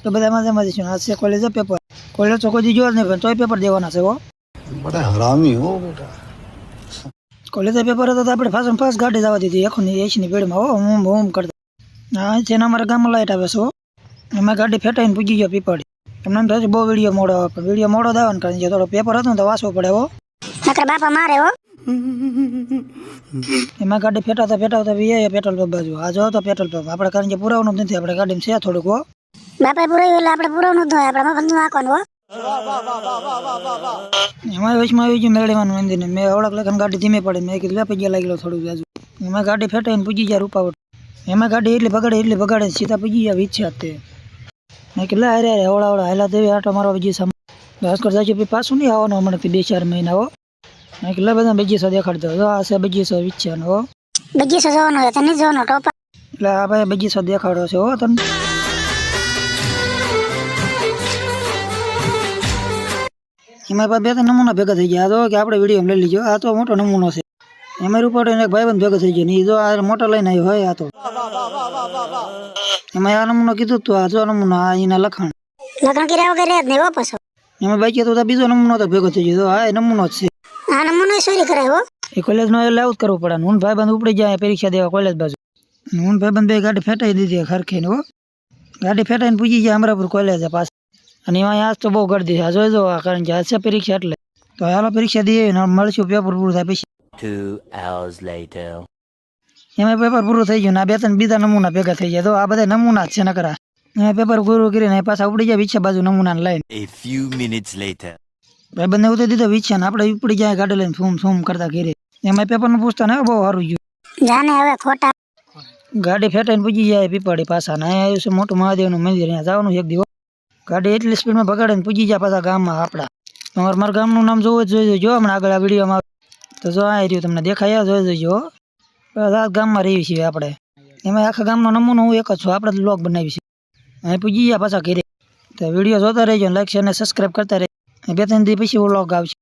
તો બધા મજામાં જઈશું. આજ છે કોલેજ પેપર. કોલેજ તો કોઈ દી જોવા જ નહીં, પણ તોય પેપર દેવાના છે. હો बड़ा हरामी हो बेटा. કોલેજ પેપર હતો તો આપણે ફાસ્ટ ફાસ્ટ ગાડી જવા દીધી 180ની સ્પીડમાં. હો હું બૂમ કરતા. હા છે ને અમારા ગામમાં લાઈટ આવે છે. હો એમાં ગાડી ફેટાઈને પૂજી ગયો પીપળી. એમને એમ થાય બહુ વિડીયો મોડો આવે, પણ વિડીયો મોડો દાવાનું કારણ કે થોડો પેપર હતું ને તો વાંચવું પડે. હો નકર બાપા મારે હો. એમાં ગાડી ફેટાતા ફેટાવતા બી પેટ્રોલ પંપ બાજુ. આ જો તો પેટ્રોલ પંપ આપણે કારણ કે પુરાવાનું જ નથી. આપણે ગાડીમાં છે થોડુંક. હો બાપા પુરાયું એટલે આપણે પુરાવનું જ હોય, આપણે મફતનું નાખવાનું હો. એમાં વચમાં આવી ગયું મેળીવાનું મંદિરને. મેં ઓળખ લખન ગાડી ધીમે પડે. મેં કીધું લે પગ્યા લાગેલો થોડું બાજુ. એમાં ગાડી ફેટાઈને પૂજી જાય રૂપાવટ. એમાં ગાડી એટલી બગાડે સીધા પૂજી જાય ઈચ્છા તે. મેં કીધું અરે હવળા હેલા દેવી આટો મારવા બીજી સામે ભાસ્કર જાય પાછું નહીં આવવાનું હમણાં 2-4 મહિના. હો મેં કીધું બધા બગીચો દેખાડતો હતો. આ છે બગીચો વિચારનો. હો બગીચો જોવાનો હોય તને જોવાનો ટોપા. એટલે આ ભાઈ બગીચો દેખાડો છે. હો તને એમાં બે ત્રણ નમૂના ભેગા થઈ ગયા. તો કે આપણે વિડીયો લઈ લીધો. આ તો મોટો નમૂનો છે. એમાં ઉપર એક ભાઈબંધ ભેગો થઈ ગયો. ને જો આ મોટો લઈને આવ્યો હોય. આ તો એમાં આ નમૂનો કીધું તો આ જો નમૂનો આ એના લખાણ લગ્ન કર્યા વગર જ નહીં હો પાછો. એમાં બાકી તો બીજો નમૂનો તો ભેગો થઈ ગયો. હા એ નમૂનો જ છે. આ નમૂનો ચોરી કરાય હો. એ કોલેજનો એટલે આવું જ કરવું પડે. હું ભાઈબંધ ઉપડી જાય પરીક્ષા દેવા કોલેજ બાજુ. હું ભાઈબંધ બે ગાડી ફેટાઈ દીધી ખરખીને. હો ગાડી ફેટાઈને પૂજી જાય અમરાપુર કોલેજ પાસે. અને એમાં આજ તો બહુ ગરદી છે. જોઈ જો કારણ કે આજ છે પરીક્ષા એટલે. તો હાલો પરીક્ષા દઈએ ને મળશું પેપર પૂરું થાય પછી. 2 hours later. એમાં પેપર પૂરું થઈ ગયું ને આ બે ત્રણ બીજા નમૂના ભેગા થઈ જાય. તો આ બધા નમૂના જ છે નકરા. એમાં પેપર પૂરું કરીને પાછા ઉપડી જાય વિછા બાજુ નમૂના લઈને. A few minutes later. ભાઈબંધને ઉતરી દીધો વિછા ને આપણે ઉપડી જાય ગાડી લઈને ફૂમ કરતા ઘેરે. એમાં પેપરનું પૂછતા ને બહુ સારું ગયું. જાને હવે ખોટા ગાડી ફેટાઈને પૂજી જાય પીપળી પાછા ને. અહીંયા આવ્યું છે મોટું મહાદેવનું મંદિર. અહીંયા જવાનું એક દિવસ. ગાડી એટલી સ્પીડમાં ભગાડીને પૂજી જાય પાછા ગામમાં આપણા. તમારે મારા ગામનું નામ જોવું જ જોઈ જો હમણાં આગળ આ વિડીયોમાં તો જો આ રહ્યું તમને દેખાયા જોઈ જોઈજો. આ ગામમાં રહીએ છીએ આપણે. એમાં આખા ગામનો નમૂનો હું એક જ છું. આપણે બ્લોગ બનાવી છે. અહીં પૂજી ગયા પાછા ઘરે. તો વિડીયો જોતા રહેજો. લાઈક શેર અને સબસ્ક્રાઈબ કરતા રહેજો. 2-3 દી પછી વ્લોગ આવશે.